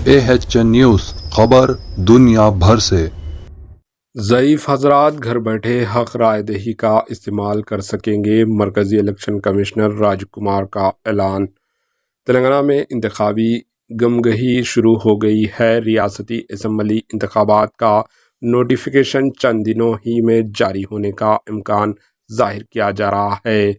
AHN news خبر دنیا بھر سے۔ ضعیف حضرات گھر بیٹھے حق رائے دہی کا استعمال کر سکیں گے، مرکزی الیکشن کمشنر راج کمار کا اعلان۔ تلنگانہ میں انتخابی گمگہی شروع ہو گئی ہے۔ ریاستی اسمبلی انتخابات کا نوٹیفیکیشن چند دنوں ہی میں جاری ہونے کا امکان ظاہر کیا جا رہا ہے۔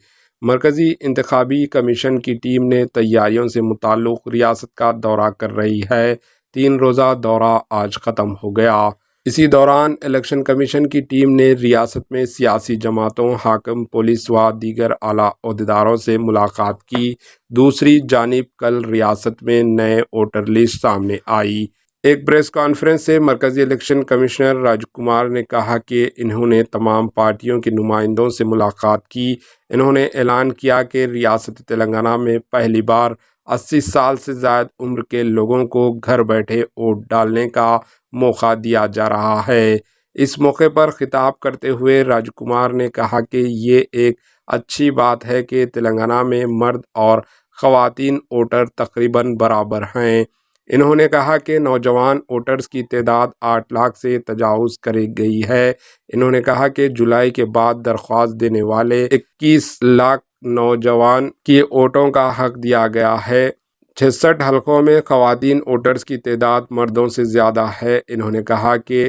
مرکزی انتخابی کمیشن کی ٹیم نے تیاریوں سے متعلق ریاست کا دورہ کر رہی ہے۔ 3 روزہ دورہ آج ختم ہو گیا۔ اسی دوران الیکشن کمیشن کی ٹیم نے ریاست میں سیاسی جماعتوں، حاکم، پولیس و دیگر اعلیٰ عہدیداروں سے ملاقات کی۔ دوسری جانب کل ریاست میں نئے ووٹر لسٹ سامنے آئی۔ ایک پریس کانفرنس سے مرکزی الیکشن کمشنر راج کمار نے کہا کہ انہوں نے تمام پارٹیوں کے نمائندوں سے ملاقات کی۔ انہوں نے اعلان کیا کہ ریاست تلنگانہ میں پہلی بار 80 سال سے زائد عمر کے لوگوں کو گھر بیٹھے ووٹ ڈالنے کا موقع دیا جا رہا ہے۔ اس موقع پر خطاب کرتے ہوئے راج کمار نے کہا کہ یہ ایک اچھی بات ہے کہ تلنگانہ میں مرد اور خواتین ووٹر تقریباً برابر ہیں۔ انہوں نے کہا کہ نوجوان ووٹرز کی تعداد 8 لاکھ سے تجاوز کر گئی ہے۔ انہوں نے کہا کہ جولائی کے بعد درخواست دینے والے 21 لاکھ نوجوان کی ووٹوں کا حق دیا گیا ہے۔ 66 حلقوں میں خواتین ووٹرز کی تعداد مردوں سے زیادہ ہے۔ انہوں نے کہا کہ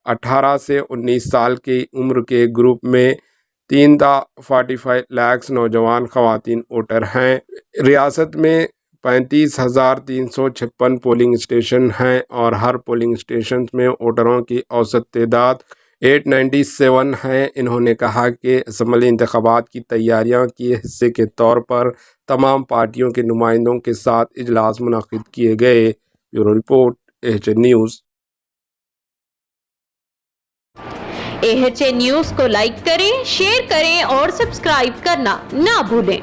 18 سے 19 سال کی عمر کے گروپ میں 3.45 لاکھ نوجوان خواتین ووٹر ہیں۔ ریاست میں 35,356 پولنگ اسٹیشن ہیں اور ہر پولنگ اسٹیشن میں ووٹروں کی اوسط تعداد 897 ہے۔ انہوں نے کہا کہ اسمبلی انتخابات کی تیاریوں کے حصے کے طور پر تمام پارٹیوں کے نمائندوں کے ساتھ اجلاس منعقد کیے گئے۔ Bureau report AHN news. AHN news کو لائک کریں، شیئر کریں اور سبسکرائب کرنا نہ بھولیں۔